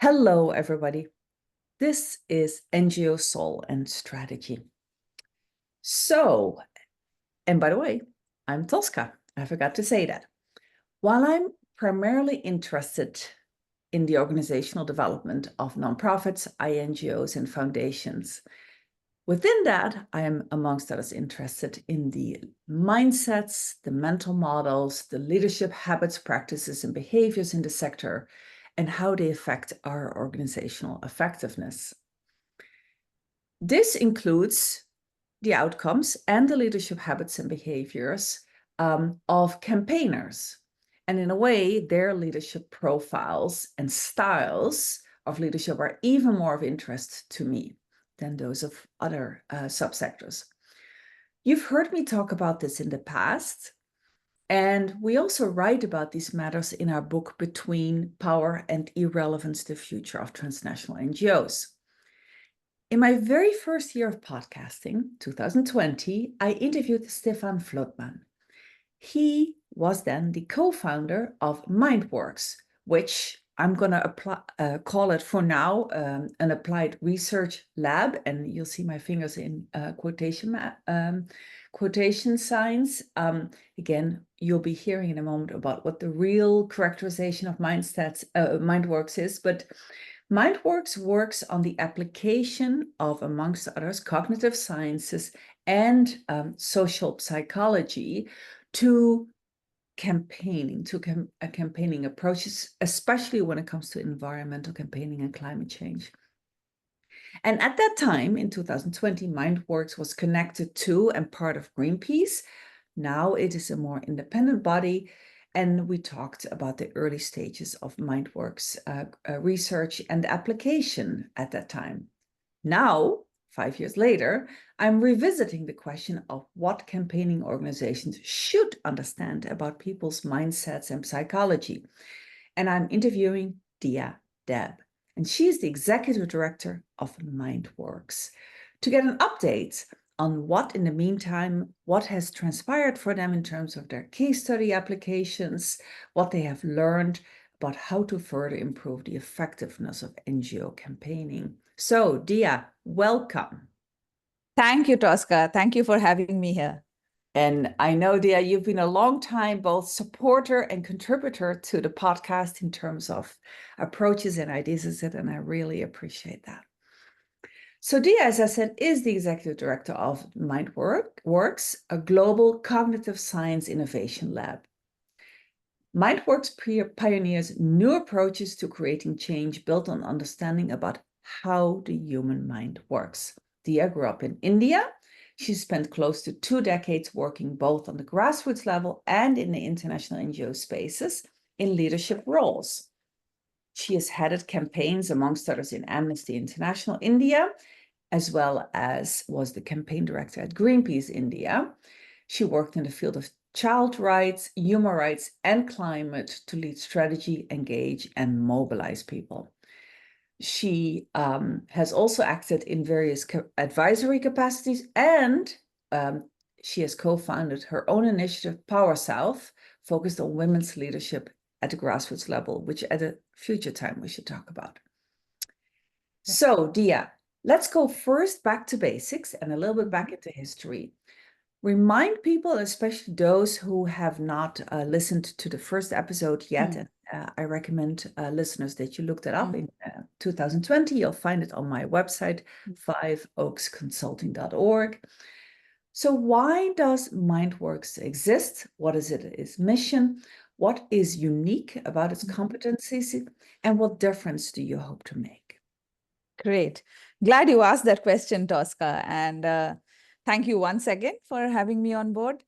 Hello, everybody. This is NGO Soul+Strategy. And by the way, I'm Tosca. I forgot to say that. While I'm primarily interested in the organizational development of nonprofits, NGOs, and foundations, within that, I am, amongst others, interested in the mindsets, the mental models, the leadership habits, practices, and behaviors in the sector, and how they affect our organizational effectiveness. This includes the outcomes and the leadership habits and behaviors of campaigners. And in a way, their leadership profiles and styles of leadership are even more of interest to me than those of other subsectors. You've heard me talk about this in the past, and we also write about these matters in our book, Between Power and Irrelevance, The Future of Transnational NGOs. In my very first year of podcasting, 2020, I interviewed Stefan Vlotman. He was then the co-founder of MindWorks, which I'm going to call it for now an applied research lab, and you'll see my fingers in quotation signs. Again, you'll be hearing in a moment about what the real characterization of MindWorks is, but MindWorks works on the application of, amongst others, cognitive sciences and social psychology to campaigning, campaigning approaches, especially when it comes to environmental campaigning and climate change. And at that time, in 2020, MindWorks was connected to and part of Greenpeace. Now it is a more independent body. And we talked about the early stages of MindWorks research and application at that time. Now, 5 years later, I'm revisiting the question of what campaigning organizations should understand about people's mindsets and psychology. And I'm interviewing Diya Deb, and she's the executive director of MindWorks, to get an update on what, in the meantime, what has transpired for them in terms of their case study applications, what they have learned about how to further improve the effectiveness of NGO campaigning. So, Diya, welcome. Thank you, Tosca. Thank you for having me here. And I know, Diya, you've been a long time both supporter and contributor to the podcast in terms of approaches and ideas, and I really appreciate that. So Diya, as I said, is the executive director of MindWorks, a global cognitive science innovation lab. MindWorks pioneers new approaches to creating change built on understanding about how the human mind works. Diya grew up in India. She spent close to 2 decades working both on the grassroots level and in the international NGO spaces in leadership roles. She has headed campaigns, amongst others, in Amnesty International India, as well as was the campaign director at Greenpeace India. She worked in the field of child rights, human rights, and climate to lead strategy, engage, and mobilize people. She has also acted in various advisory capacities, and she has co-founded her own initiative, Power South, focused on women's leadership at the grassroots level, which at a future time we should talk about. So, Diya, let's go first back to basics and a little bit back into history. Remind people, especially those who have not listened to the first episode yet, and I recommend listeners that you look that up in 2020. You'll find it on my website, 5oaksconsulting.org. So why does MindWorks exist? What is its mission? What is unique about its competencies? And what difference do you hope to make? Great. Glad you asked that question, Tosca. And thank you once again for having me on board.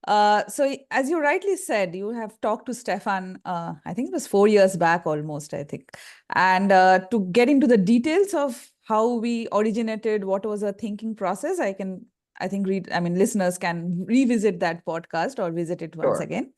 So as you rightly said, you have talked to Stefan, I think it was 4 years back almost, I think. And to get into the details of how we originated, what was our thinking process, listeners can revisit that podcast or visit it once again.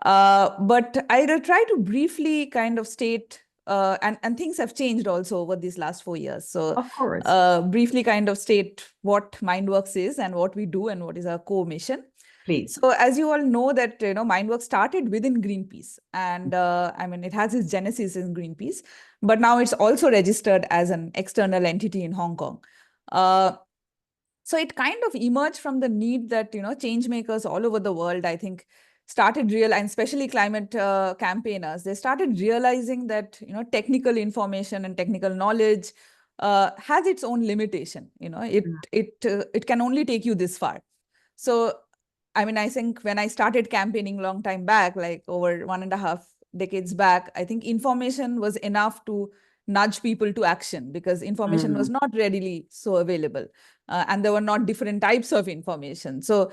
But I'll try to briefly kind of state, and things have changed also over these last 4 years. So of course, briefly kind of state what MindWorks is and what we do and what is our core mission. Please. So as you all know that, MindWorks started within Greenpeace. And I mean, it has its genesis in Greenpeace, but now it's also registered as an external entity in Hong Kong. So it kind of emerged from the need that, change makers all over the world, I think, started and especially climate campaigners, they started realizing that, technical information and technical knowledge has its own limitation. It can only take you this far. So, I mean, I think when I started campaigning long time back, like over 1.5 decades back, I think information was enough to nudge people to action because information was not readily so available. And there were not different types of information. So,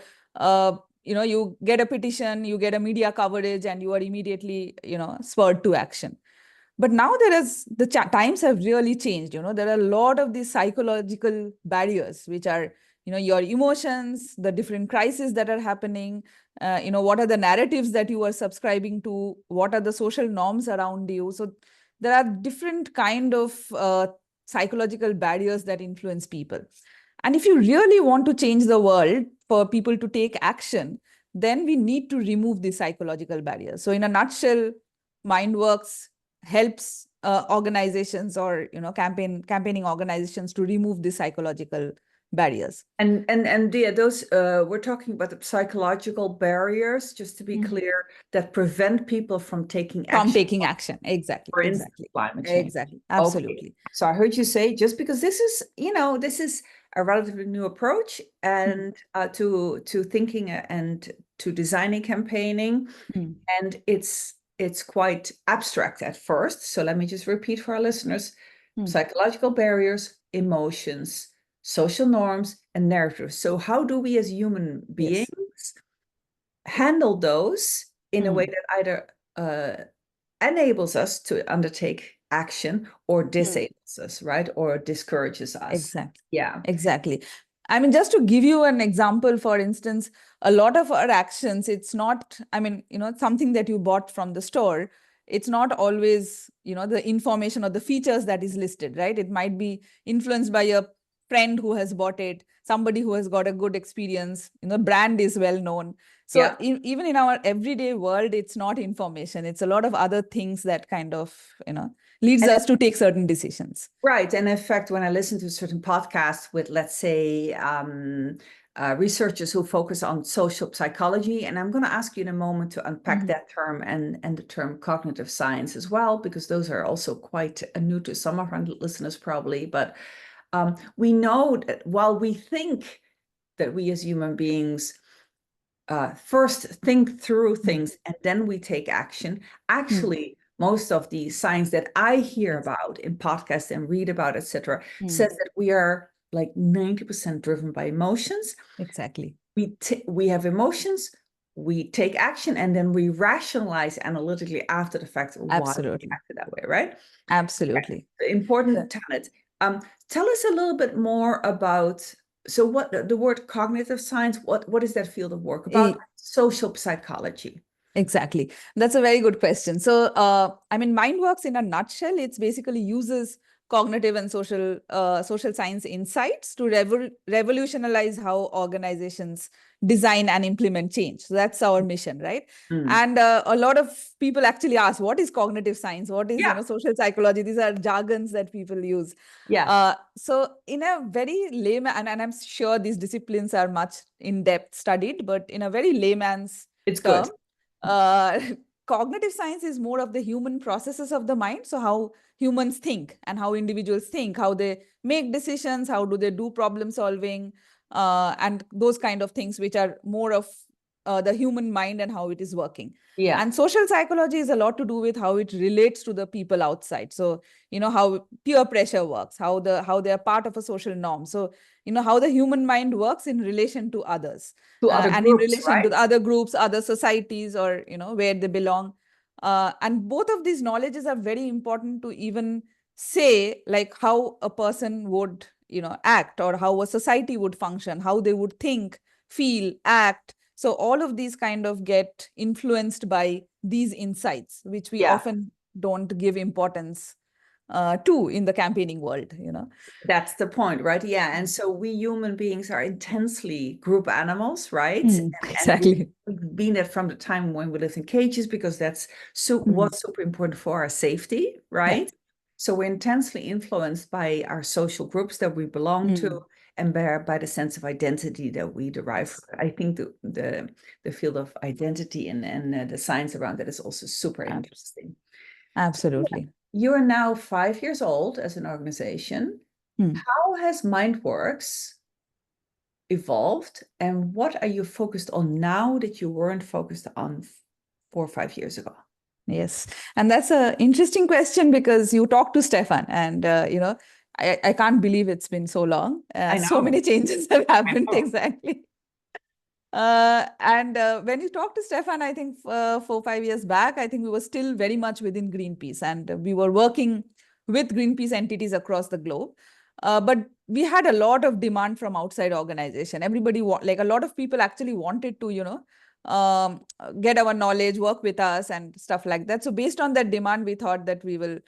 you get a petition, you get a media coverage, and you are immediately, spurred to action. But now the times have really changed. There are a lot of these psychological barriers, which are, your emotions, the different crises that are happening, what are the narratives that you are subscribing to, what are the social norms around you. So there are different kind of psychological barriers that influence people. And if you really want to change the world for people to take action, then we need to remove these psychological barriers. So in a nutshell, MindWorks helps organizations or campaigning organizations to remove the psychological barriers. And Diya, those we're talking about the psychological barriers, just to be clear, that prevent people from taking action. From taking action, exactly. For instance, climate change. Exactly, absolutely. Okay. So I heard you say, just because this is, this is a relatively new approach and to thinking and to designing campaigning, and it's quite abstract at first. So let me just repeat for our listeners: psychological barriers, emotions, social norms, and narratives. So how do we as human beings handle those in a way that either enables us to undertake action or disables us, right? Or discourages us. Exactly. Yeah. Exactly. I mean, just to give you an example, for instance, a lot of our actions, it's not, I mean, something that you bought from the store, it's not always, the information or the features that is listed, right? It might be influenced by a friend who has bought it, somebody who has got a good experience, brand is well known. So even in our everyday world, it's not information. It's a lot of other things that kind of, leads us to take certain decisions. Right. And in fact, when I listen to certain podcasts with, let's say, researchers who focus on social psychology, and I'm going to ask you in a moment to unpack that term and the term cognitive science as well, because those are also quite new to some of our listeners probably. But we know that while we think that we as human beings first think through things and then we take action, actually, most of the science that I hear about in podcasts and read about, etc., says that we are like 90% driven by emotions. Exactly. We have emotions, we take action, and then we rationalize analytically after the fact why we acted that way, right? Absolutely. Okay. Important tenet. Tell us a little bit more about, so what the word cognitive science, what is that field of work about? Social psychology. Exactly. That's a very good question. So, I mean, MindWorks in a nutshell, it's basically uses cognitive and social science insights to revolutionize how organizations design and implement change. So that's our mission, right? And a lot of people actually ask, what is cognitive science? What is social psychology? These are jargons that people use. So in a very layman, and I'm sure these disciplines are much in depth studied, but in a very layman's term, cognitive science is more of the human processes of the mind. So how humans think and how individuals think, how they make decisions, how do they do problem solving, and those kind of things, which are more of the human mind and how it is working. And social psychology is a lot to do with how it relates to the people outside. So, how peer pressure works, how they are part of a social norm. So, how the human mind works in relation to others. And in relation to the other groups, other societies, or, where they belong. And both of these knowledges are very important to even say, like, how a person would, act, or how a society would function, how they would think, feel, act. So all of these kind of get influenced by these insights, which we often don't give importance too in the campaigning world, That's the point, right? Yeah. And so we human beings are intensely group animals, right? And Exactly. we've been it from the time when we lived in cages, because that's was super important for our safety, right? So we're intensely influenced by our social groups that we belong to, and by the sense of identity that we derive. I think the field of identity and the science around that is also super interesting. Absolutely. You are now 5 years old as an organization. How has MindWorks evolved, and what are you focused on now that you weren't focused on 4 or 5 years ago? Yes. And that's an interesting question, because you talked to Stefan, and, I can't believe it's been so long. I know. So many changes have happened. Exactly. And when you talked to Stefan, I think 4 or 5 years back, I think we were still very much within Greenpeace, and we were working with Greenpeace entities across the globe. But we had a lot of demand from outside organization. Everybody, like a lot of people actually wanted to, get our knowledge, work with us and stuff like that. So based on that demand, we thought that we will,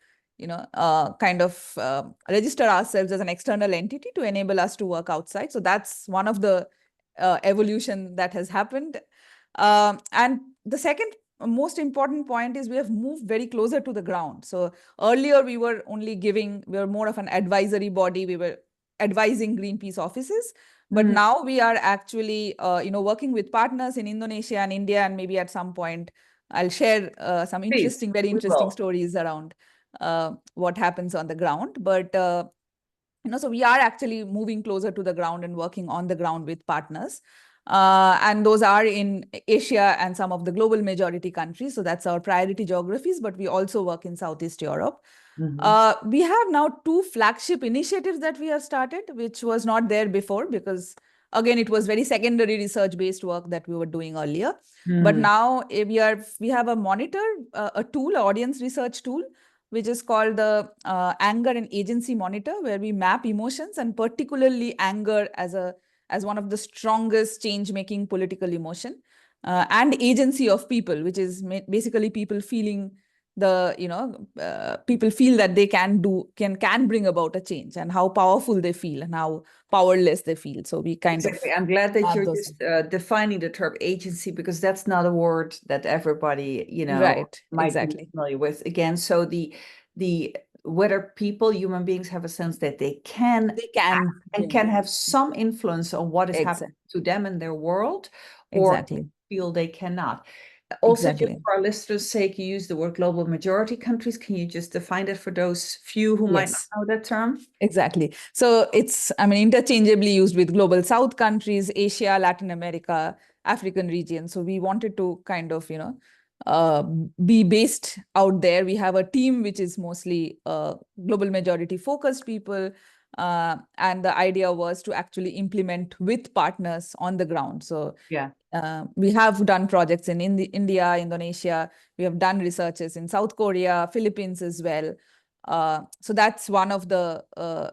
kind of register ourselves as an external entity to enable us to work outside. So that's one of the evolution that has happened. And the second most important point is we have moved very closer to the ground. So earlier we were more of an advisory body. We were advising Greenpeace offices. But now we are actually, working with partners in Indonesia and India, and maybe at some point I'll share some very interesting stories around what happens on the ground. But so we are actually moving closer to the ground and working on the ground with partners. And those are in Asia and some of the global majority countries. So that's our priority geographies, but we also work in Southeast Europe. We have now 2 flagship initiatives that we have started, which was not there before, because again, it was very secondary research-based work that we were doing earlier. But now we have a monitor, a tool, audience research tool, which is called the Anger and Agency Monitor, where we map emotions, and particularly anger as one of the strongest change-making political emotion, and agency of people, which is basically people feeling people feel that they can bring about a change, and how powerful they feel and how powerless they feel. So we I'm glad that you're just defining the term agency, because that's not a word that everybody might be familiar with. Again, so the whether human beings have a sense that they can act and can have some influence on what is happening to them in their world, or feel they cannot. Also, just for our listeners' sake, you use the word global majority countries. Can you just define it for those few who might not know that term? Exactly. So it's, interchangeably used with global South countries, Asia, Latin America, African region. So we wanted to kind of, be based out there. We have a team which is mostly global majority focused people. And the idea was to actually implement with partners on the ground. So we have done projects in India, Indonesia. We have done researches in South Korea, Philippines as well. So that's one of the,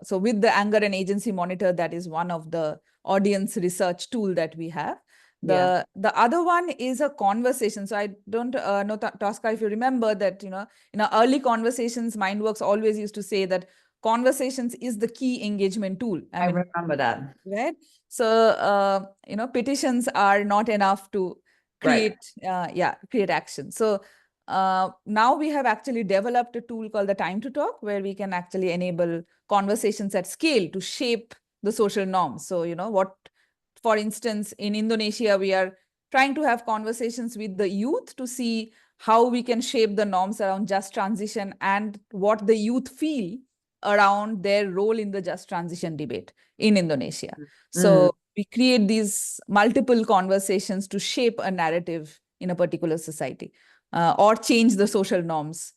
so with the Anger and Agency Monitor, that is one of the audience research tool that we have. The other one is a conversation. So I don't know, Tosca, if you remember that, in our early conversations, MindWorks always used to say that conversations is the key engagement tool. I remember that. Right. So, petitions are not enough to create, create action. So now we have actually developed a tool called the Time to Talk, where we can actually enable conversations at scale to shape the social norms. So, for instance, in Indonesia, we are trying to have conversations with the youth to see how we can shape the norms around just transition and what the youth feel around their role in the just transition debate in Indonesia. So we create these multiple conversations to shape a narrative in a particular society, or change the social norms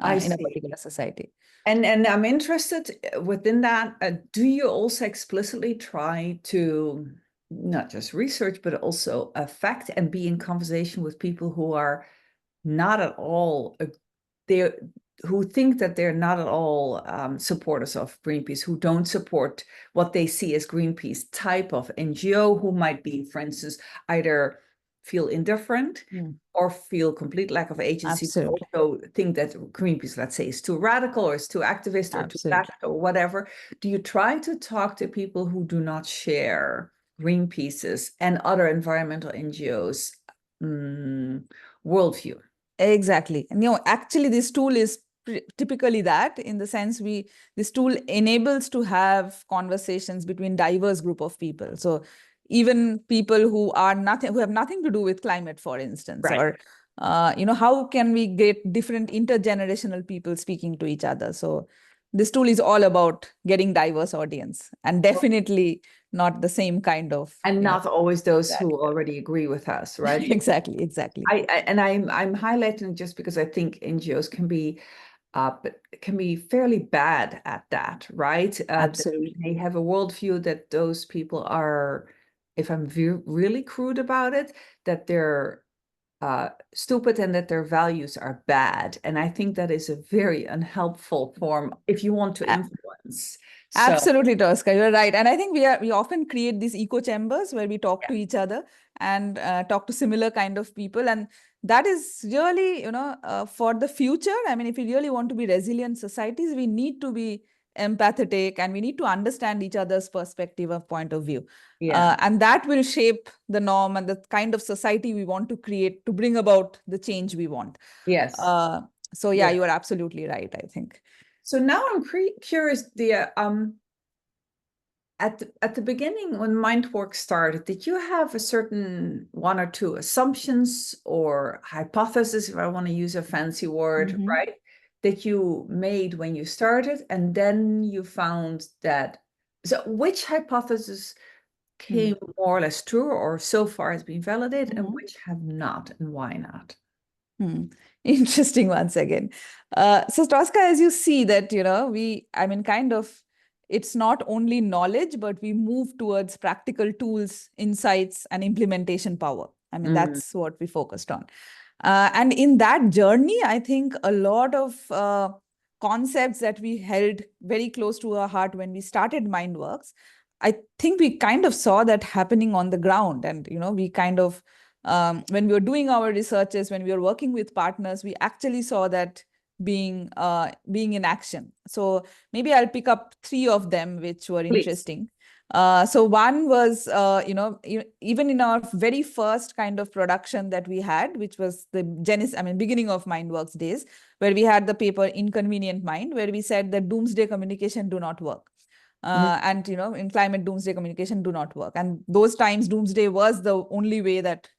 in a particular society. And I'm interested within that, do you also explicitly try to not just research, but also affect and be in conversation with people who are not at all, who think that they're not at all supporters of Greenpeace, who don't support what they see as Greenpeace type of NGO, who might be, for instance, either feel indifferent or feel complete lack of agency. Absolutely. Also think that Greenpeace, let's say, is too radical or is too activist or too that or whatever. Do you try to talk to people who do not share Greenpeace's and other environmental NGOs worldview? Exactly. And actually this tool is typically that, in the sense this tool enables to have conversations between diverse group of people. So even people who have nothing to do with climate, for instance, or how can we get different intergenerational people speaking to each other? So this tool is all about getting diverse audience, and definitely not the same kind of, and not always those who already agree with us, right? Exactly. I'm highlighting just because I think NGOs can be fairly bad at that, right? Absolutely. They have a worldview that those people are, if I'm really crude about it, that they're stupid and that their values are bad. And I think that is a very unhelpful form if you want to influence. Absolutely, Tosca, you're right. And I think we often create these echo chambers where we talk to each other and talk to similar kind of people. And that is really, for the future. I mean, if we really want to be resilient societies, we need to be empathetic and we need to understand each other's perspective of point of view. And that will shape the norm and the kind of society we want to create to bring about the change we want. Yes. So yeah, you are absolutely right, I think. So now I'm curious, Diya, at the beginning when MindWorks started, did you have a certain one or two assumptions or hypothesis, if I want to use a fancy word, right, that you made when you started, and then you found that, so which hypothesis came more or less true or so far has been validated and which have not, and why not? Interesting once again. So Tosca, as you see that, it's not only knowledge, but we move towards practical tools, insights, and implementation power. I mean, that's what we focused on. And in that journey, I think a lot of concepts that we held very close to our heart when we started MindWorks, I think we kind of saw that happening on the ground. And, we kind of, when we were doing our researches, when we were working with partners, we actually saw that being in action. So maybe I'll pick up 3 of them, which were interesting. So one was, even in our very first kind of production that we had, which was the beginning of MindWorks days, where we had the paper Inconvenient Mind, where we said that doomsday communication do not work. And, in climate, doomsday communication do not work. And those times, doomsday was the only way that,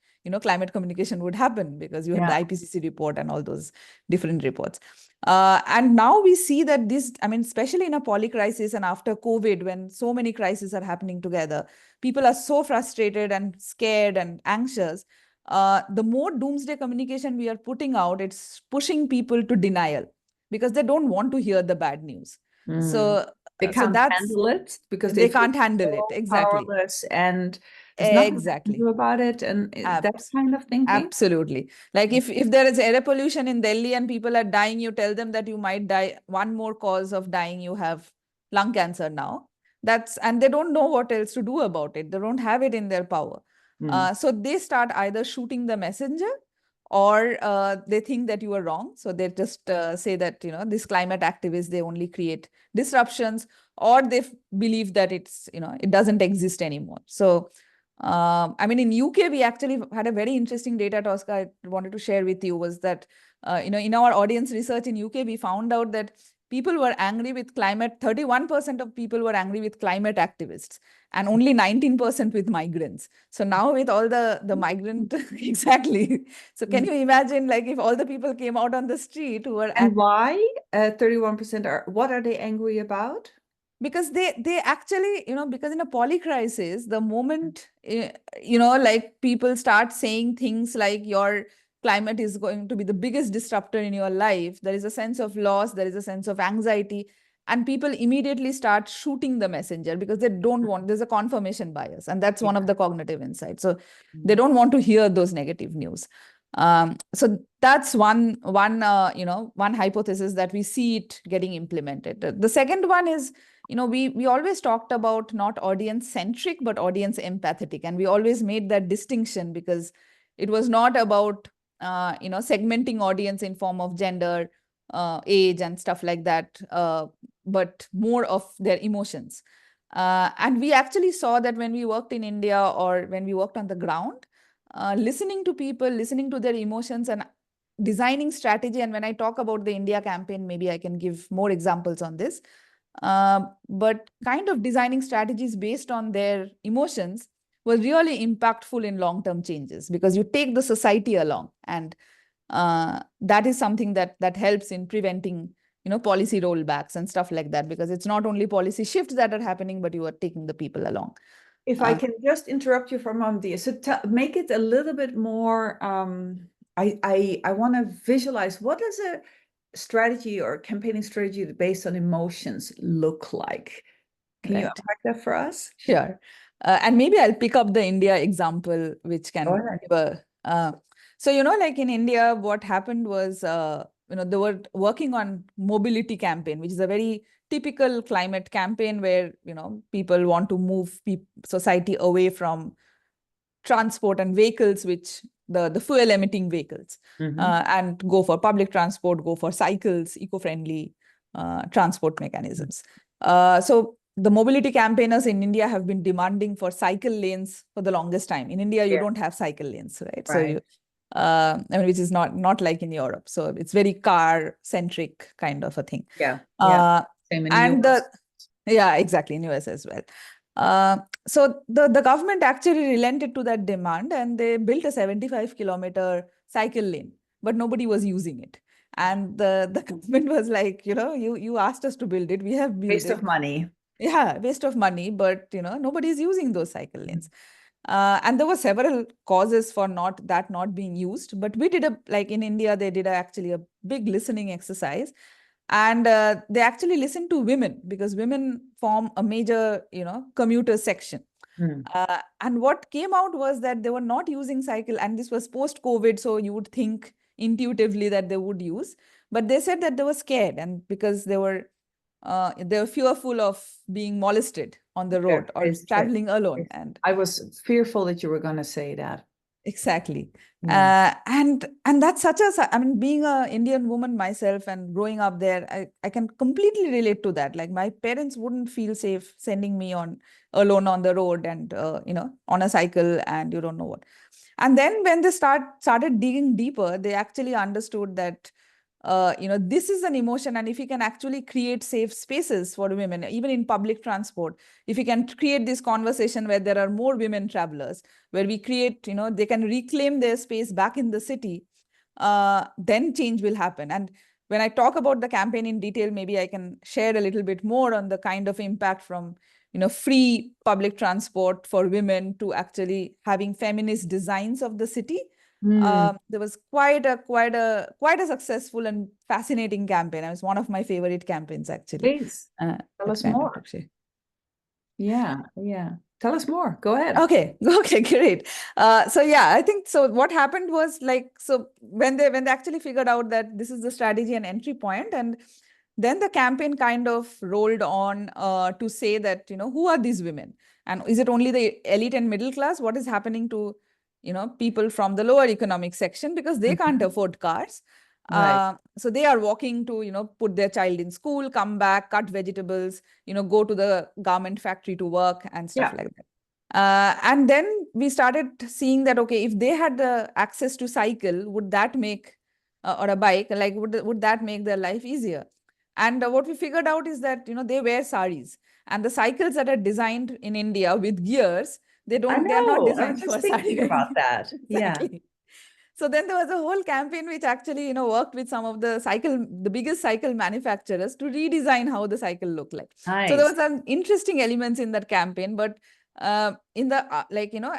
climate communication would happen, because you had the IPCC report and all those different reports. And now we see that especially in a polycrisis and after COVID, when so many crises are happening together, people are so frustrated and scared and anxious. The more doomsday communication we are putting out, it's pushing people to denial because they don't want to hear the bad news. So they can't handle it because they can't handle it. Exactly. Powerless, and there's nothing to do about it, and that kind of thinking. Absolutely. Like if there is air pollution in Delhi and people are dying, you tell them that you might die. One more cause of dying, you have lung cancer now. And they don't know what else to do about it. They don't have it in their power. So they start either shooting the messenger, or they think that you are wrong. So they just say that, these climate activists, they only create disruptions, or they believe that it doesn't exist anymore. So, in UK, we actually had a very interesting data, Tosca, I wanted to share with you, was that, in our audience research in UK, we found out that people were angry with climate. 31% of people were angry with climate activists, and only 19% with migrants. So now with all the migrant, exactly. So can you imagine, like, if all the people came out on the street who were... And why 31% what are they angry about? Because they actually, because in a polycrisis, the moment, like people start saying things like your climate is going to be the biggest disruptor in your life, there is a sense of loss, there is a sense of anxiety, and people immediately start shooting the messenger because they don't want, there's a confirmation bias, and that's one of the cognitive insights. So they don't want to hear those negative news. So that's one hypothesis that we see it getting implemented. The second one is, we always talked about not audience centric, but audience empathetic. And we always made that distinction because, It was not about, segmenting audience in form of gender, age and stuff like that, but more of their emotions. And we actually saw that when we worked in India or when we worked on the ground, listening to people, listening to their emotions and designing strategy. And when I talk about the India campaign, maybe I can give more examples on this. But kind of designing strategies based on their emotions was really impactful in long-term changes, because you take the society along, and that is something that helps in preventing policy rollbacks and stuff like that, because it's not only policy shifts that are happening, but you are taking the people along. If I can just interrupt you for a moment, Diya. So make it a little bit more, I want to visualize, what does a strategy or campaigning strategy based on emotions look like? Can you unpack that for us? Sure. And maybe I'll pick up the India example, which can give so, like in India, what happened was, they were working on mobility campaign, which is a very typical climate campaign where, people want to move society away from transport and vehicles, which the fuel emitting vehicles, and go for public transport, go for cycles, eco-friendly transport mechanisms. So the mobility campaigners in India have been demanding for cycle lanes for the longest time. In India, you don't have cycle lanes, right? So you, which is not like in Europe. So it's very car centric kind of a thing. Same in US. Yeah, exactly, in US as well. So the government actually relented to that demand, and they built a 75-kilometer cycle lane, but nobody was using it. And the government was like, you asked us to build it, we have built it. Waste of money. Yeah, waste of money, but nobody is using those cycle lanes. And there were several causes for not being used, but we did like in India, they did actually a big listening exercise. And they actually listened to women, because women form a major, commuter section. And what came out was that they were not using cycle, and this was post-COVID, so you would think intuitively that they would use, but they said that they were scared, and because they were fearful of being molested on the road or traveling alone. And I was fearful that you were going to say that. Exactly. And that's such I mean, being an Indian woman myself and growing up there, I can completely relate to that. Like my parents wouldn't feel safe sending me alone on the road and, on a cycle, and you don't know what. And then when they started digging deeper, they actually understood that, this is an emotion. And if you can actually create safe spaces for women, even in public transport, if you can create this conversation where there are more women travelers, where we create, they can reclaim their space back in the city, then change will happen. And when I talk about the campaign in detail, maybe I can share a little bit more on the kind of impact from, free public transport for women to actually having feminist designs of the city. There was quite a successful and fascinating campaign. It was one of my favorite campaigns, actually. Please tell us more. Yeah. Tell us more. Go ahead. Okay, great. So yeah, I think so. What happened was so when they actually figured out that this is the strategy and entry point, and then the campaign kind of rolled on to say that, who are these women? And is it only the elite and middle class? What is happening to, people from the lower economic section, because they can't afford cars. So they are walking to, put their child in school, come back, cut vegetables, go to the garment factory to work and stuff like that. And then we started seeing that, okay, if they had the access to cycle, would that make, or a bike, like would that make their life easier? And what we figured out is that, they wear saris, and the cycles that are designed in India with gears, they're not designed for sari. About that. Exactly. Yeah. So then there was a whole campaign which actually, worked with some of the biggest cycle manufacturers to redesign how the cycle looked like. Nice. So there was some interesting elements in that campaign, but in the,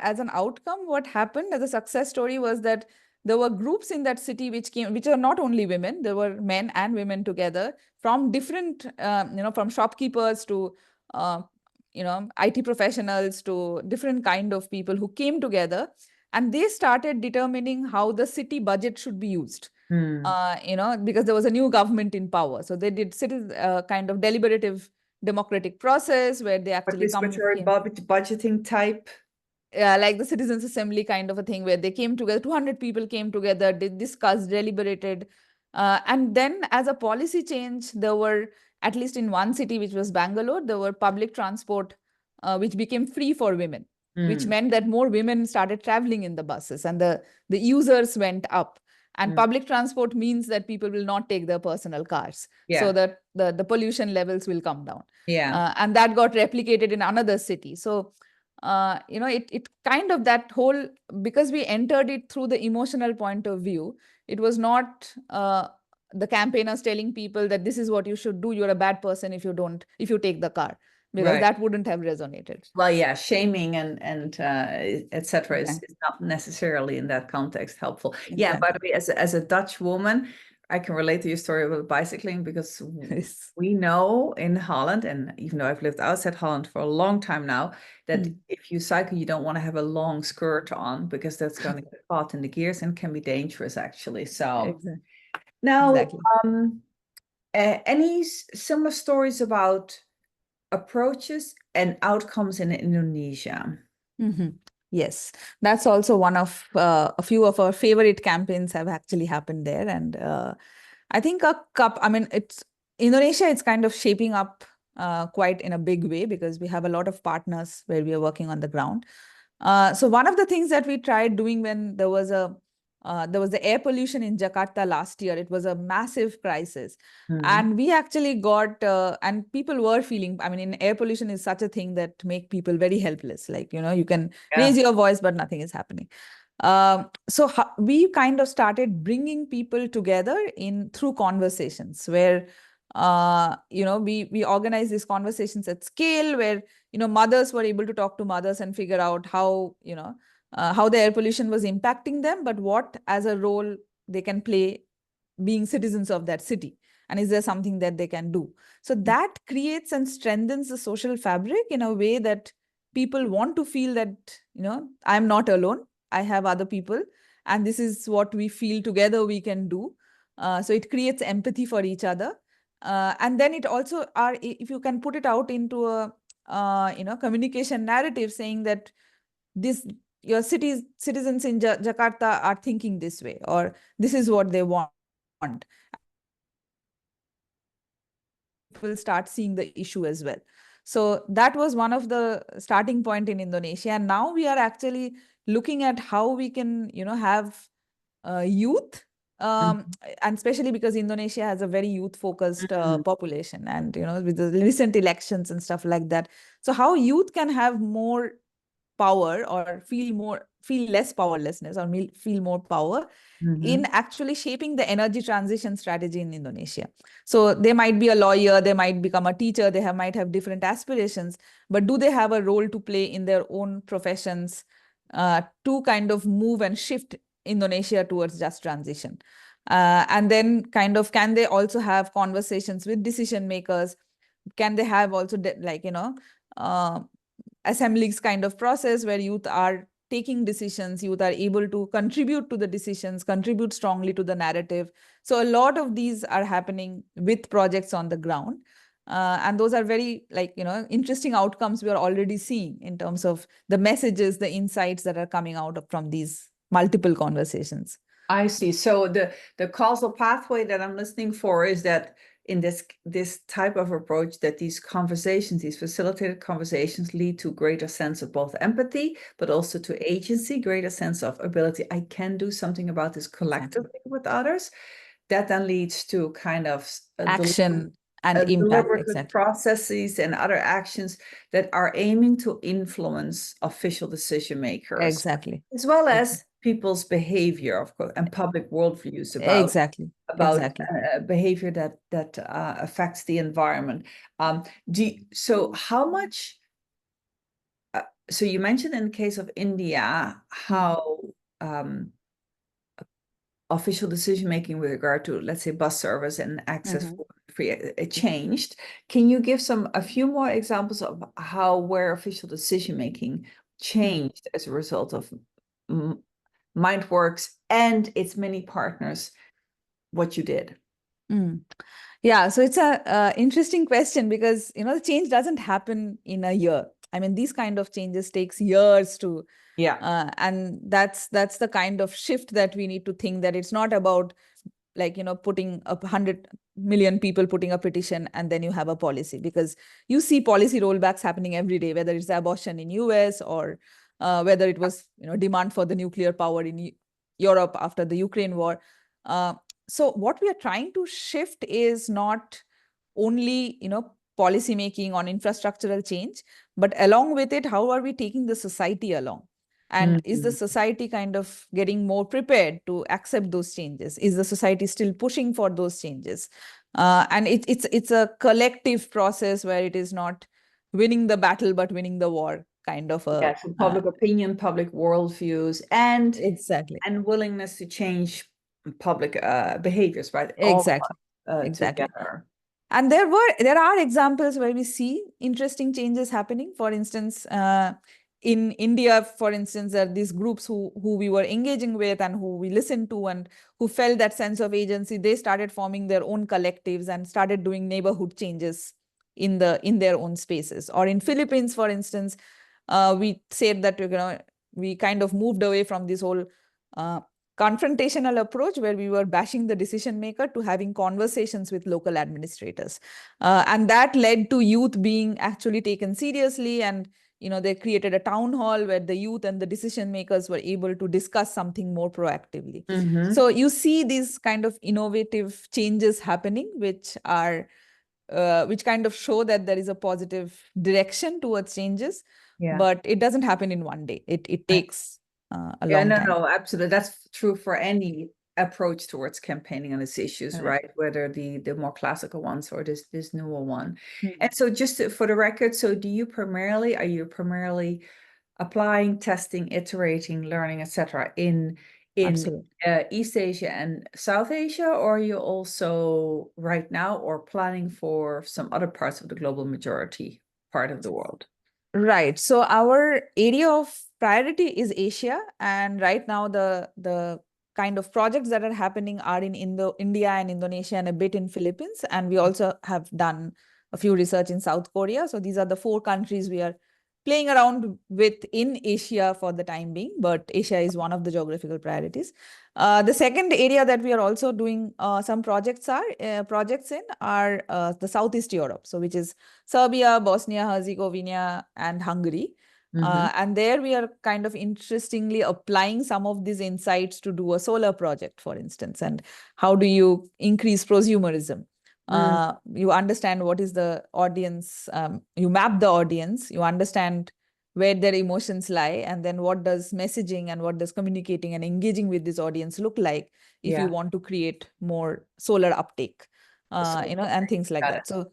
as an outcome, what happened as a success story was that there were groups in that city which are not only women, there were men and women together from different, from shopkeepers to, IT professionals to different kind of people who came together, and they started determining how the city budget should be used. Because there was a new government in power. So they did kind of deliberative democratic process where they actually budgeting type. like the Citizens Assembly kind of a thing where they came together, 200 people came together, they discussed, deliberated. And then as a policy change, there were, at least in one city, which was Bangalore, there were public transport, which became free for women, which meant that more women started traveling in the buses and the users went up. And public transport means that people will not take their personal cars, so that the pollution levels will come down. And that got replicated in another city. So, it kind of, that whole, because we entered it through the emotional point of view, it was not the campaigners telling people that this is what you should do, you're a bad person if you take the car, because that wouldn't have resonated. Well, yeah, shaming and etc. is not necessarily in that context helpful. Exactly. Yeah, by the way, as a Dutch woman, I can relate to your story about bicycling, because we know in Holland, and even though I've lived outside Holland for a long time now, that if you cycle, you don't want to have a long skirt on, because that's going to get caught in the gears and can be dangerous, actually. So now, any similar stories about approaches and outcomes in Indonesia? Yes, that's also one of a few of our favorite campaigns have actually happened there. And I think Indonesia, it's kind of shaping up quite in a big way, because we have a lot of partners where we are working on the ground. So one of the things that we tried doing when there was the air pollution in Jakarta last year, it was a massive crisis. And we actually got, and people were feeling, in air pollution is such a thing that make people very helpless. Like, you can raise your voice, but nothing is happening. So we kind of started bringing people together through conversations where, we organize these conversations at scale where, mothers were able to talk to mothers and figure out how the air pollution was impacting them, but what as a role they can play being citizens of that city. And is there something that they can do? So that creates and strengthens the social fabric in a way that people want to feel that, I'm not alone. I have other people. And this is what we feel together we can do. So it creates empathy for each other. And then it also, if you can put it out into a communication narrative saying that your citizens in Jakarta are thinking this way, or this is what they want. People start seeing the issue as well. So that was one of the starting point in Indonesia. And now we are actually looking at how we can, have youth, and especially because Indonesia has a very youth-focused population, and with the recent elections and stuff like that. So how youth can have more power, or feel less powerlessness, or feel more power in actually shaping the energy transition strategy in Indonesia. So they might be a lawyer, they might become a teacher, they might have different aspirations, but do they have a role to play in their own professions to kind of move and shift Indonesia towards just transition? And then can they also have conversations with decision makers? Can they have also assemblies kind of process where youth are taking decisions, youth are able to contribute to the decisions, contribute strongly to the narrative. So a lot of these are happening with projects on the ground. And those are very interesting outcomes we are already seeing in terms of the messages, the insights that are coming out from these multiple conversations. I see. So the causal pathway that I'm listening for is that in this type of approach, that these conversations, these facilitated conversations, lead to greater sense of both empathy, but also to agency, greater sense of ability. I can do something about this collectively with others. That then leads to kind of action and impact, deliberative processes and other actions that are aiming to influence official decision makers. Exactly. As well as people's behavior, of course, and public worldviews about behavior that affects the environment. So how much? So you mentioned in the case of India how official decision making with regard to, let's say, bus service and access for free, it changed. Can you give a few more examples of where official decision making changed as a result of MindWorks and its many partners, what you did? Yeah, so it's a interesting question, because the change doesn't happen in a year. I mean, these kind of changes takes years to, Yeah. and that's the kind of shift that we need to think, that it's not about like, putting 100 million people putting a petition and then you have a policy, because you see policy rollbacks happening every day, whether it's abortion in US or whether it was, demand for the nuclear power in Europe after the Ukraine war. So what we are trying to shift is not only, policy making on infrastructural change, but along with it, how are we taking the society along? And is the society kind of getting more prepared to accept those changes? Is the society still pushing for those changes? And it's a collective process where it is not winning the battle, but winning the war kind of a. Yeah, so public opinion, public worldviews, and Exactly. willingness to change public behaviors, right? Exactly. All Exactly. together. And there are examples where we see interesting changes happening. For instance, in India, for instance, there are these groups who we were engaging with and who we listened to and who felt that sense of agency. They started forming their own collectives and started doing neighborhood changes in their own spaces. Or in Philippines, for instance, we said that we kind of moved away from this whole confrontational approach where we were bashing the decision maker to having conversations with local administrators. And that led to youth being actually taken seriously. And, they created a town hall where the youth and the decision makers were able to discuss something more proactively. So you see these kind of innovative changes happening, which kind of show that there is a positive direction towards changes, but it doesn't happen in one day. It takes a long time. No, absolutely. That's true for any approach towards campaigning on these issues, right? Whether the more classical ones or this newer one. And so just for the record, so are you primarily applying, testing, iterating, learning, etc. in East Asia and South Asia, or are you also right now or planning for some other parts of the global majority part of the world? Right. So our area of priority is Asia, and right now the kind of projects that are happening are in India and Indonesia and a bit in Philippines, and we also have done a few research in South Korea. So these are the 4 countries we are playing around with in Asia for the time being, but Asia is one of the geographical priorities. The second area that we are also doing some projects in are the Southeast Europe, so which is Serbia, Bosnia, Herzegovina, and Hungary. And there we are kind of interestingly applying some of these insights to do a solar project, for instance. And how do you increase prosumerism? You understand what is the audience, you map the audience, you understand where their emotions lie, and then what does messaging and what does communicating and engaging with this audience look like if you want to create more solar uptake, and things like that. So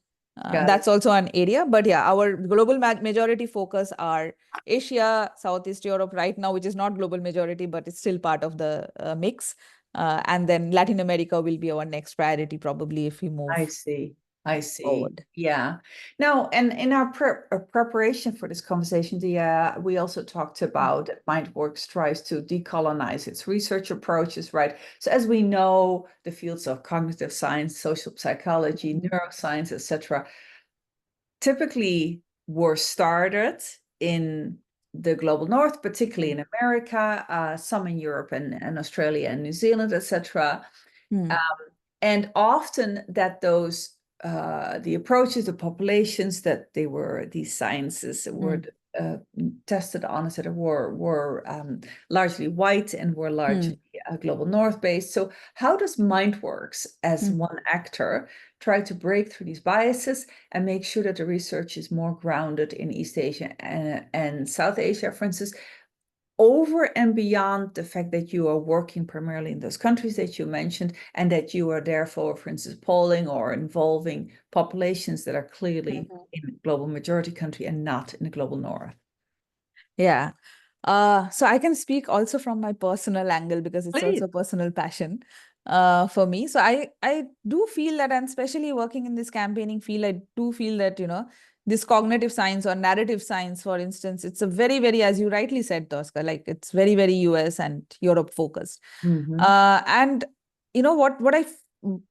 that's also an area. But yeah, our global majority focus are Asia, Southeast Europe right now, which is not global majority, but it's still part of the mix. And then Latin America will be our next priority, probably, if we move. I see. Forward. Yeah. Now, and in our preparation for this conversation, we also talked about that MindWorks tries to decolonize its research approaches, right? So as we know, the fields of cognitive science, social psychology, neuroscience, etc., typically were started in the global north, particularly in America, some in Europe and Australia and New Zealand, etc. And often that those the approaches, the populations that these sciences were tested on, etc., were largely white and were largely global north based. So how does MindWorks, as one actor, try to break through these biases and make sure that the research is more grounded in East Asia and South Asia, for instance, over and beyond the fact that you are working primarily in those countries that you mentioned, and that you are therefore, for instance, polling or involving populations that are clearly in the global majority country and not in the global north? Yeah. So I can speak also from my personal angle, because it's also a personal passion for me. So I do feel that, and especially working in this campaigning field, I do feel that, this cognitive science or narrative science, for instance, it's a very, very, as you rightly said, Tosca, like it's very, very US and Europe focused. And what I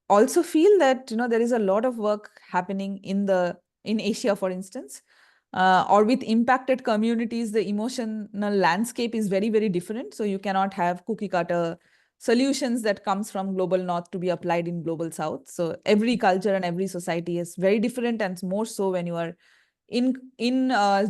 also feel that, there is a lot of work happening in Asia, for instance. or with impacted communities, the emotional landscape is very, very different. So you cannot have cookie cutter solutions that comes from global north to be applied in global south. So every culture and every society is very different, and more so when you are in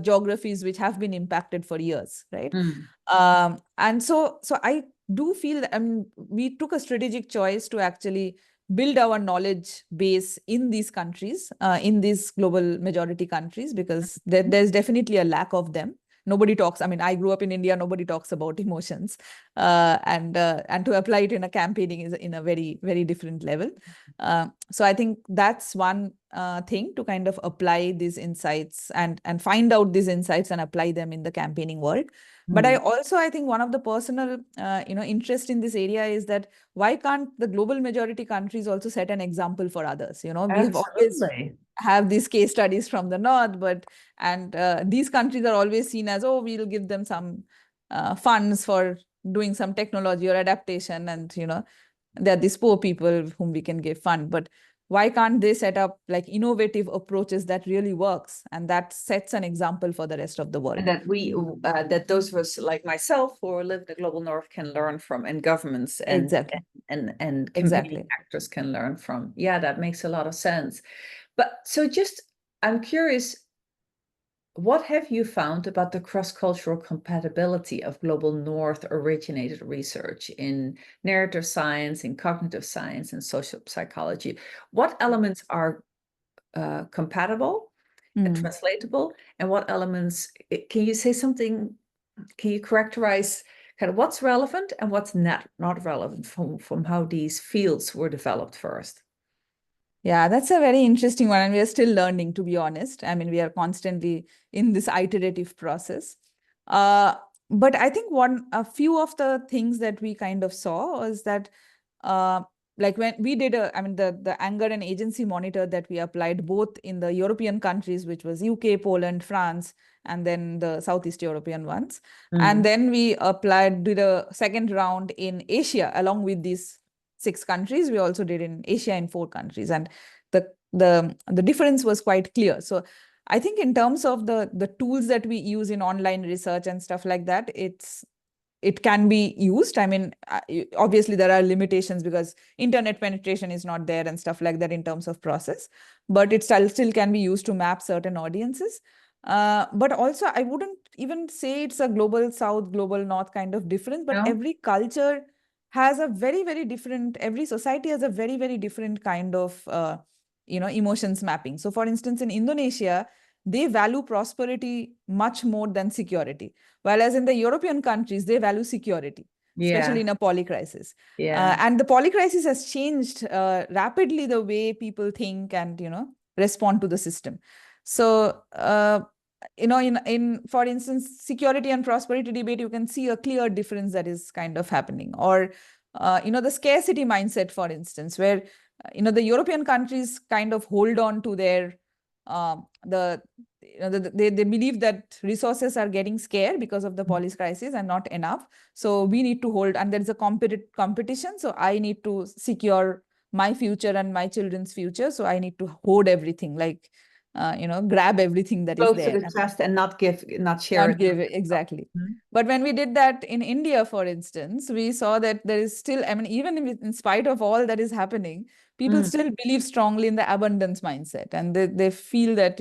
geographies which have been impacted for years, right? Mm. And so I do feel that we took a strategic choice to actually build our knowledge base in these countries, in these global majority countries, because there's definitely a lack of them. Nobody talks. I mean, I grew up in India. Nobody talks about emotions, and to apply it in a campaigning is in a very, very different level. So I think that's one thing, to kind of apply these insights and find out these insights and apply them in the campaigning world. But I think one of the personal interest in this area is that why can't the global majority countries also set an example for others? We have always Absolutely. have these case studies from the north, but these countries are always seen as, oh, we'll give them some funds for doing some technology or adaptation, and they're these poor people whom we can give fund. But why can't they set up like innovative approaches that really works, and that sets an example for the rest of the world? And that those of us like myself who live in the global north can learn from, and governments and Exactly. and campaign Exactly. actors can learn from. Yeah, that makes a lot of sense. But so I'm curious, what have you found about the cross-cultural compatibility of global north originated research in narrative science, in cognitive science, and social psychology? What elements are compatible and translatable, and what elements, can you say something, can you characterize kind of what's relevant and what's not relevant from how these fields were developed first? Yeah, that's a very interesting one. And we are still learning, to be honest. I mean, we are constantly in this iterative process. But I think a few of the things that we kind of saw was that, like when we did the anger and agency monitor that we applied both in the European countries, which was UK, Poland, France, and then the Southeast European ones. And then we did a second round in Asia along with these 6 countries. We also did in Asia in 4 countries, and the difference was quite clear. So I think in terms of the tools that we use in online research and stuff like that, it can be used. I mean, obviously there are limitations because internet penetration is not there and stuff like that in terms of process, but it still can be used to map certain audiences. But also, I wouldn't even say it's a global south, global north kind of difference, but No? every culture has a very, very different, every society has a very, very different kind of, emotions mapping. So for instance, in Indonesia, they value prosperity much more than security. Whereas in the European countries, they value security, especially in a polycrisis. And the polycrisis has changed rapidly the way people think and, respond to the system. So, in for instance, security and prosperity debate, you can see a clear difference that is kind of happening. Or, the scarcity mindset, for instance, where, the European countries kind of hold on to their, they believe that resources are getting scarce because of the policy crisis and not enough. So we need to hold, and there's a competition. So I need to secure my future and my children's future. So I need to hoard everything, like, grab everything that is Close to there. the chest and not share Not it. give, exactly. But when we did that in India, for instance, we saw that there is still, I mean, even in spite of all that is happening, people still believe strongly in the abundance mindset. And they feel that,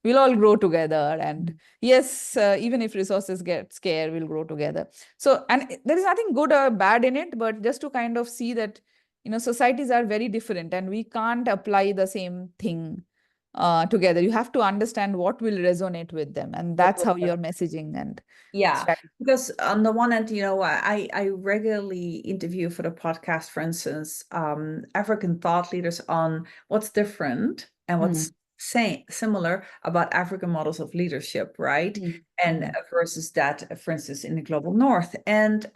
we'll all grow together. And yes, even if resources get scarce, we'll grow together. So, and there is nothing good or bad in it, but just to kind of see that, societies are very different and we can't apply the same thing together. You have to understand what will resonate with them, and that's how your messaging and strategy. Because on the one hand, I regularly interview for the podcast, for instance, African thought leaders on what's different and what's similar about African models of leadership, right? And versus that, for instance, in the global north. And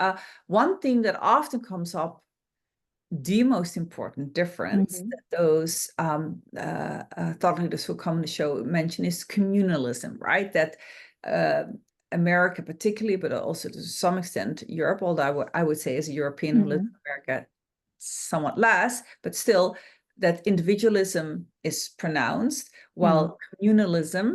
one thing that often comes up, the most important difference that those thought leaders who come on the show mention is communalism, right? That America particularly, but also to some extent Europe, although I would say as a European who lives in America, somewhat less, but still that individualism is pronounced, while communalism,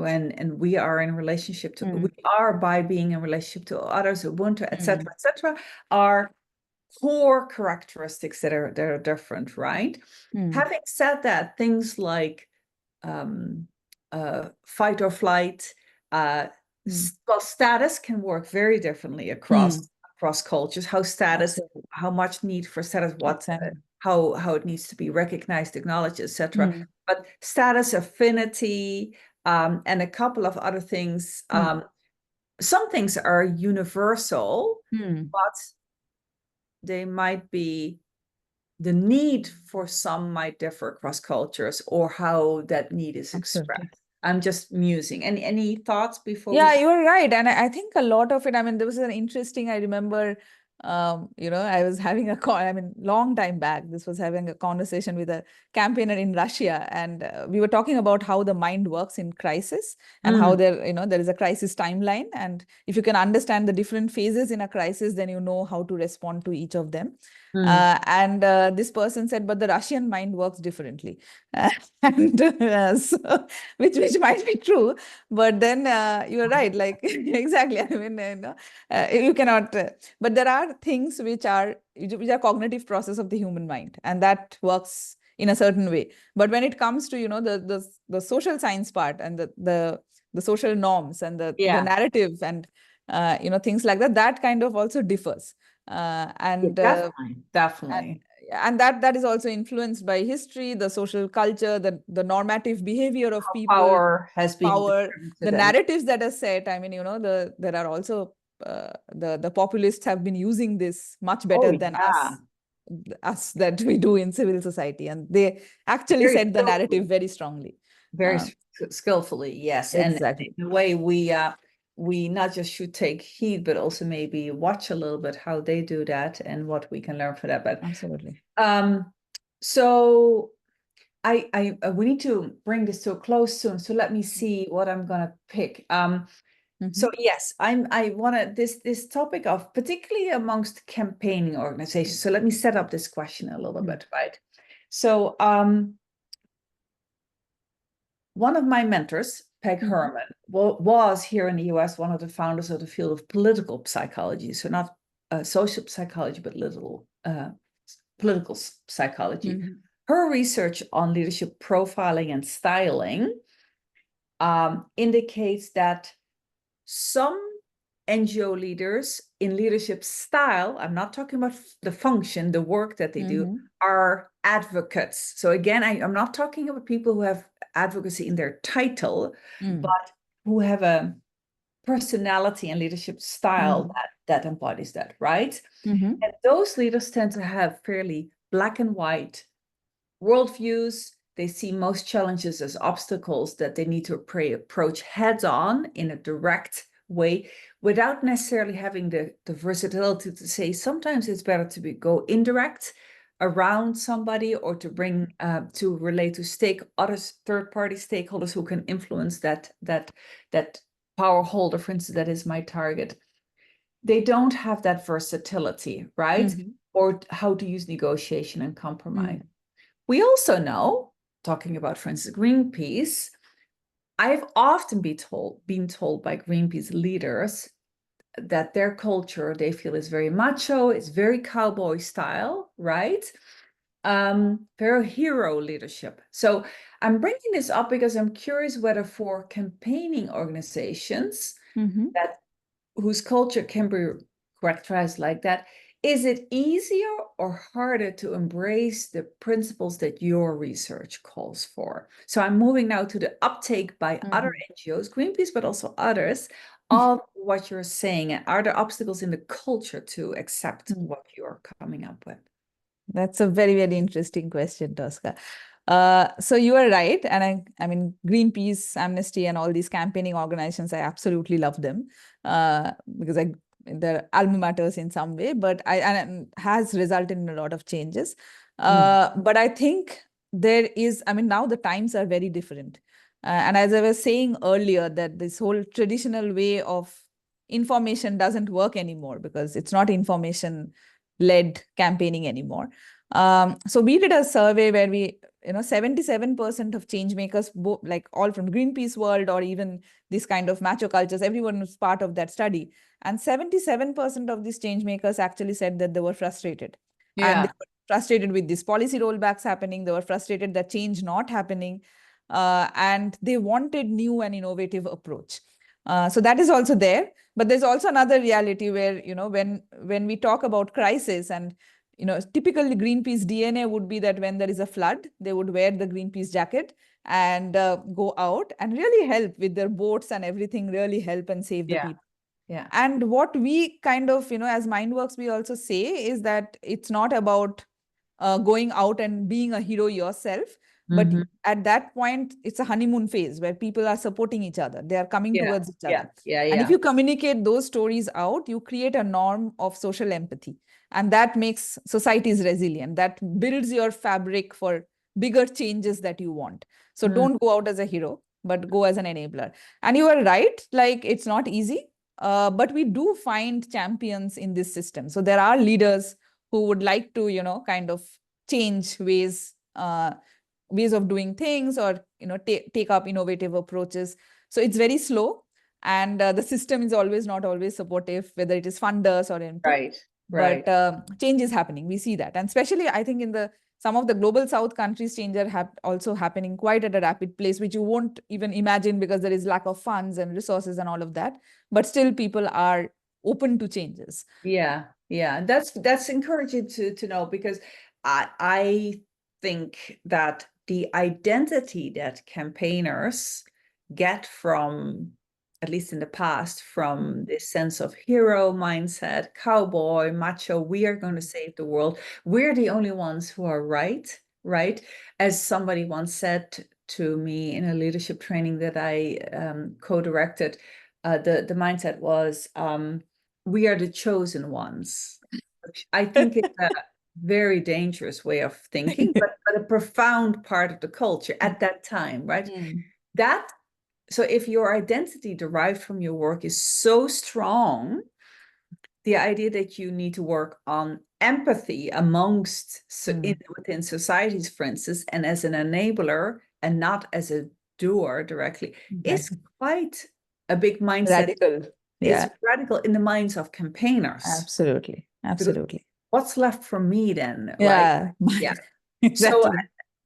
and we are in relationship to, we are by being in relationship to others, Ubuntu, etc., are core characteristics that are different, right? Having said that, things like fight or flight, well, status can work very differently across cultures. How status, Absolutely. how much need for status, what, Exactly. how it needs to be recognized, acknowledged, etc. But status, affinity, and a couple of other things. Some things are universal, but they might be, the need for some might differ across cultures, or how that need is expressed. I'm just musing. Any thoughts before? Yeah, you're right. And I think a lot of it, I mean, there was an interesting, I remember, I was having a call, I mean, long time back, this was having a conversation with a campaigner in Russia. And we were talking about how the mind works in crisis and how there is a crisis timeline. And if you can understand the different phases in a crisis, then you know how to respond to each of them. And this person said, but the Russian mind works differently. And so, which might be true. But then you're right, like exactly. I mean, you cannot. But there are things which are cognitive process of the human mind, and that works in a certain way. But when it comes to the social science part and the social norms and the narrative and things like that, that kind of also differs. Definitely. And that is also influenced by history, the social culture, the normative behavior of people, power has been the narratives that are set. I mean, there are also the populists have been using this much better than us that we do in civil society, and they actually set the narrative very strongly, very skillfully. Yes, exactly. And in a way we not just should take heed, but also maybe watch a little bit how they do that and what we can learn from that. But absolutely. So we need to bring this to a close soon. So let me see what I'm gonna pick. So yes, I want to this topic of particularly amongst campaigning organizations. So let me set up this question a little bit, right? So one of my mentors, Peg Herman, was here in the US one of the founders of the field of political psychology. So not social psychology, but political psychology. Her research on leadership profiling and styling indicates that some NGO leaders in leadership style, I'm not talking about the function, the work that they do, are advocates. So again, I'm not talking about people who have advocacy in their title, but who have a personality and leadership style that embodies that, right? And those leaders tend to have fairly black and white worldviews. They see most challenges as obstacles that they need to approach heads on in a direct way, without necessarily having the versatility to say sometimes it's better to go indirect around somebody, or to bring to relate to others, third-party stakeholders who can influence that power holder, for instance, that is my target. They don't have that versatility, right? Or how to use negotiation and compromise. We also know, talking about, for instance, Greenpeace, I've often been told by Greenpeace leaders that their culture, they feel, is very macho, it's very cowboy style, right? Very hero leadership. So I'm bringing this up because I'm curious whether for campaigning organizations whose culture can be characterized like that, is it easier or harder to embrace the principles that your research calls for? So I'm moving now to the uptake by other NGOs, Greenpeace, but also others, of what you're saying. Are there obstacles in the culture to accept what you're coming up with? That's a very, very interesting question, Tosca. So you are right. And I mean, Greenpeace, Amnesty, and all these campaigning organizations, I absolutely love them because they're alma maters in some way, but and has resulted in a lot of changes. But I think there is, I mean, now the times are very different. And as I was saying earlier, that this whole traditional way of information doesn't work anymore because it's not information-led campaigning anymore. So we did a survey where we 77% of change makers, like all from Greenpeace world or even this kind of macho cultures, everyone was part of that study. And 77% of these change makers actually said that they were frustrated. And they were frustrated with these policy rollbacks happening. They were frustrated that change not happening. And they wanted new and innovative approach. So that is also there. But there's also another reality where, when we talk about crisis and typically Greenpeace DNA would be that when there is a flood, they would wear the Greenpeace jacket and go out and really help with their boats and everything, really help and save the people. Yeah. And what we kind of, as MindWorks, we also say is that it's not about going out and being a hero yourself, but at that point, it's a honeymoon phase where people are supporting each other. They are coming towards each other. And if you communicate those stories out, you create a norm of social empathy. And that makes societies resilient. That builds your fabric for bigger changes that you want. So don't go out as a hero, but go as an enabler. And you are right, like it's not easy, but we do find champions in this system. So there are leaders who would like to, kind of change ways of doing things or, take up innovative approaches. So it's very slow. And the system is not always supportive, whether it is funders or anything. But change is happening. We see that. And especially, I think, in some of the global South countries, change are also happening quite at a rapid pace, which you won't even imagine because there is lack of funds and resources and all of that. But still, people are open to changes. Yeah. That's encouraging to know, because I think that the identity that campaigners get from, at least in the past, from this sense of hero mindset, cowboy, macho, we are going to save the world. We're the only ones who are right? As somebody once said to me in a leadership training that I co-directed, the mindset was, we are the chosen ones. Which I think it's a very dangerous way of thinking, but a profound part of the culture at that time, right? So if your identity derived from your work is so strong, the idea that you need to work on empathy amongst within societies, for instance, and as an enabler and not as a doer directly, is quite a big mindset. Radical. It's radical in the minds of campaigners. Absolutely. What's left for me then? Yeah. Exactly. So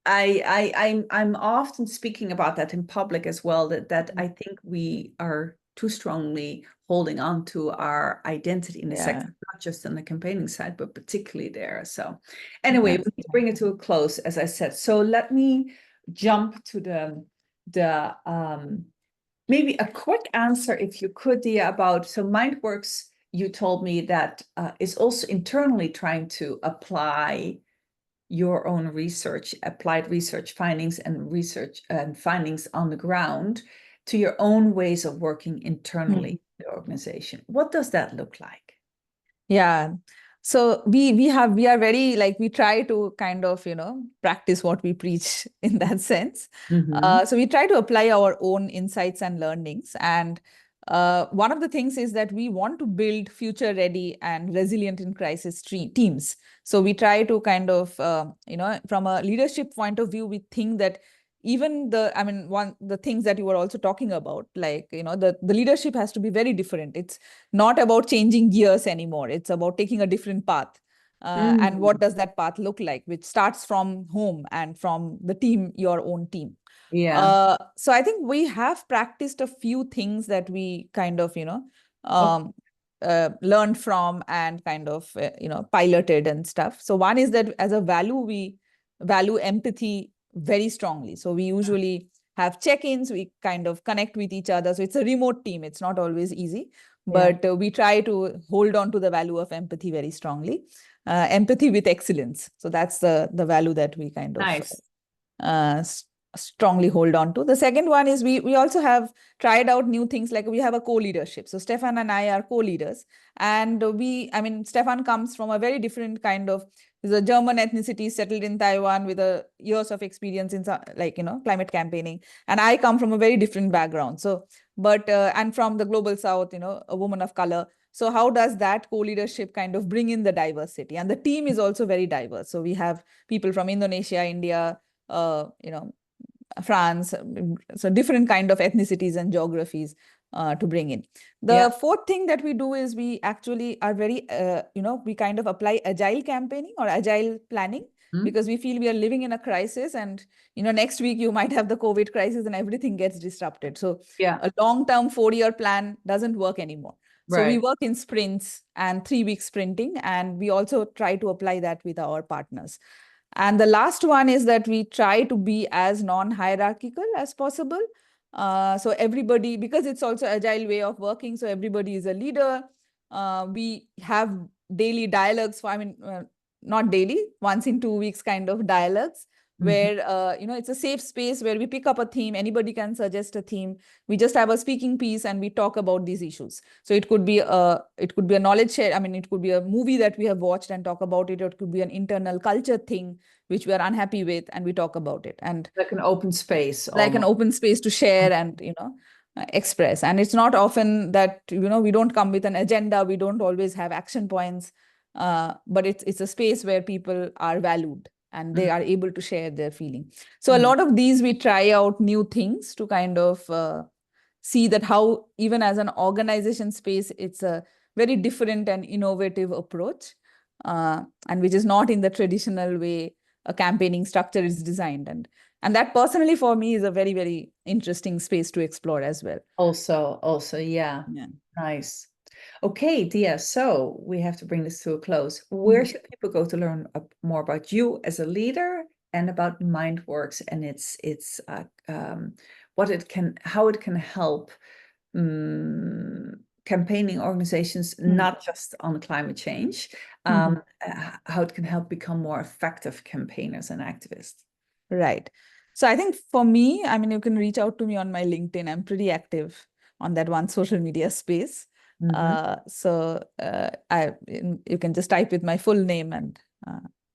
I'm often speaking about that in public as well, that I think we are too strongly holding on to our identity in the sector, not just on the campaigning side, but particularly there. So anyway, we need to bring it to a close, as I said. So let me jump to the maybe a quick answer, if you could, Diya, about, so MindWorks, you told me that is also internally trying to apply your own research, applied research findings and findings on the ground to your own ways of working internally in the organization. What does that look like? Yeah. So we are very, like, we try to kind of, practice what we preach in that sense. So we try to apply our own insights and learnings. And one of the things is that we want to build future ready and resilient in crisis teams. So we try to kind of, from a leadership point of view, we think that even the things that you were also talking about, like, the leadership has to be very different. It's not about changing gears anymore. It's about taking a different path. And what does that path look like, which starts from home and from the team, your own team. So I think we have practiced a few things that we kind of, learned from and kind of, piloted and stuff. So one is that as a value, we value empathy very strongly. So we usually have check-ins, we kind of connect with each other. So it's a remote team. It's not always easy, but we try to hold on to the value of empathy very strongly. Empathy with excellence. So that's the value that we kind of strongly hold on to. The second one is we also have tried out new things, like we have a co-leadership. So Stefan and I are co-leaders, and Stefan comes from a very different kind of, he's a German ethnicity settled in Taiwan with years of experience in climate campaigning. And I come from a very different background. So, and from the global South, a woman of color. So how does that co-leadership kind of bring in the diversity? And the team is also very diverse. So we have people from Indonesia, India, France, so different kind of ethnicities and geographies to bring in. Yeah. The fourth thing that we do is we actually are very, we kind of apply agile campaigning or agile planning, because we feel we are living in a crisis, and next week you might have the COVID crisis and everything gets disrupted. So Yeah. a long-term 4-year plan doesn't work anymore. So we Right. work in sprints and 3-week sprinting, and we also try to apply that with our partners. And the last one is that we try to be as non-hierarchical as possible. So everybody, because it's also agile way of working, so everybody is a leader. We have daily dialogues not daily, once in 2 weeks kind of dialogues, where it's a safe space where we pick up a theme. Anybody can suggest a theme. We just have a speaking piece and we talk about these issues. So it could be a knowledge share. It could be a movie that we have watched and talk about it, or it could be an internal culture thing which we are unhappy with, and we talk about it. And like an open space, like an almost. open space to share and express. And it's not often that we don't come with an agenda, we don't always have action points, but it's a space where people are valued and they are able to share their feeling. So a lot of these, we try out new things to kind of see that how, even as an organization space, it's a very different and innovative approach, and which is not in the traditional way a campaigning structure is designed. And that personally for me is a very, very interesting space to explore as well. Also, yeah. Nice. Okay, Diya, so we have to bring this to a close. Where should people go to learn more about you as a leader and about MindWorks and how it can help campaigning organizations, not just on climate change, how it can help become more effective campaigners and activists? Right. So I think for me, you can reach out to me on my LinkedIn. I'm pretty active on that one social media space. So you can just type with my full name and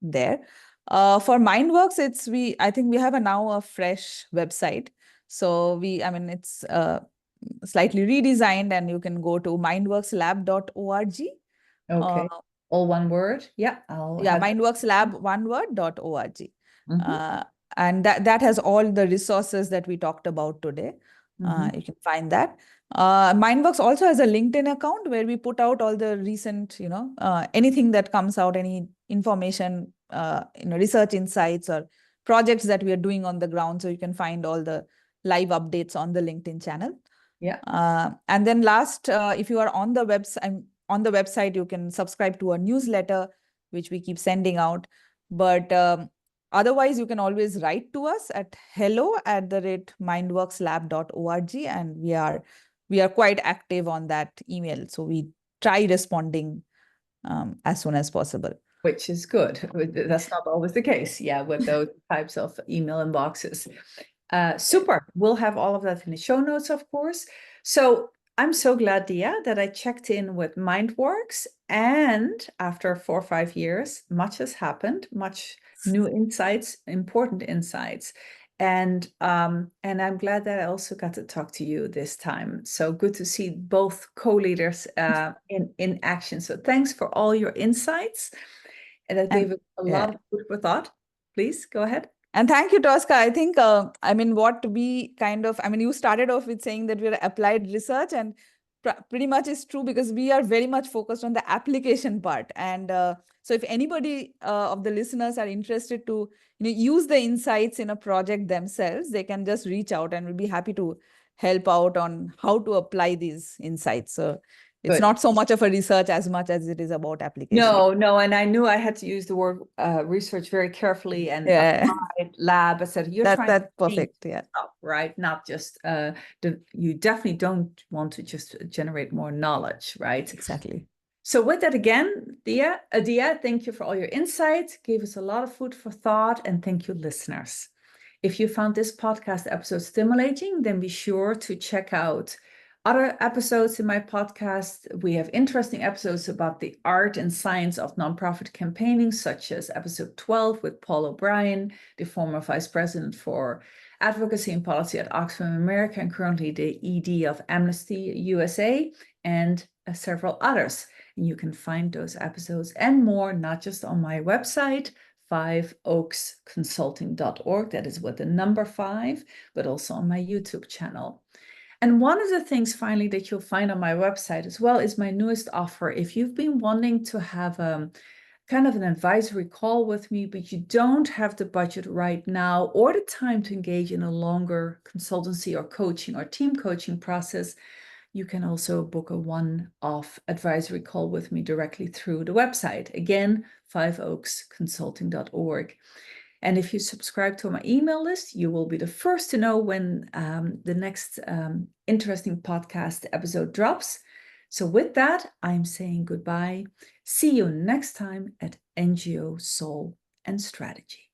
there. For MindWorks, I think we have now a fresh website. So it's slightly redesigned, and you can go to mindworkslab.org. Okay. All one word. Yeah. mindworkslab, one word.org. And that has all the resources that we talked about today. You can find that. MindWorks also has a LinkedIn account where we put out all the recent, anything that comes out, any information, research insights or projects that we are doing on the ground. So you can find all the live updates on the LinkedIn channel. Yeah. And then last, if you are on the website, you can subscribe to a newsletter, which we keep sending out. But otherwise, you can always write to us at hello@mindworkslab.org, and we are quite active on that email. So we try responding as soon as possible. Which is good. That's not always the case, with those types of email inboxes. Super. We'll have all of that in the show notes, of course. So I'm so glad, Diya, that I checked in with MindWorks, and after 4 or 5 years, much has happened, much new insights, important insights. And I'm glad that I also got to talk to you this time. So good to see both co-leaders in action. So thanks for all your insights. And that gave us a lot of food for thought. Please go ahead. And thank you, Tosca. I think, what we kind of, you started off with saying that we're applied research, and pretty much is true, because we are very much focused on the application part. And so if anybody of the listeners are interested to use the insights in a project themselves, they can just reach out, and we'll be happy to help out on how to apply these insights. So it's not so much of a research as much as it is about application. No, and I knew I had to use the word research very carefully, and applied lab. I said, you're trying that's perfect. Yeah. Stuff, right? Not just you definitely don't want to just generate more knowledge, right? Exactly. So with that again, Diya, thank you for all your insights. Gave us a lot of food for thought, and thank you, listeners. If you found this podcast episode stimulating, then be sure to check out other episodes in my podcast. We have interesting episodes about the art and science of nonprofit campaigning, such as episode 12 with Paul O'Brien, the former vice president for advocacy and policy at Oxfam America, and currently the ED of Amnesty USA, and several others. And you can find those episodes and more, not just on my website, 5oaksconsulting.org. That is with the number 5, but also on my YouTube channel. And one of the things finally that you'll find on my website as well is my newest offer. If you've been wanting to have kind of an advisory call with me, but you don't have the budget right now or the time to engage in a longer consultancy or coaching or team coaching process, you can also book a one-off advisory call with me directly through the website. Again, 5oaksconsulting.org. And if you subscribe to my email list, you will be the first to know when the next interesting podcast episode drops. So with that, I'm saying goodbye. See you next time at NGO Soul and Strategy.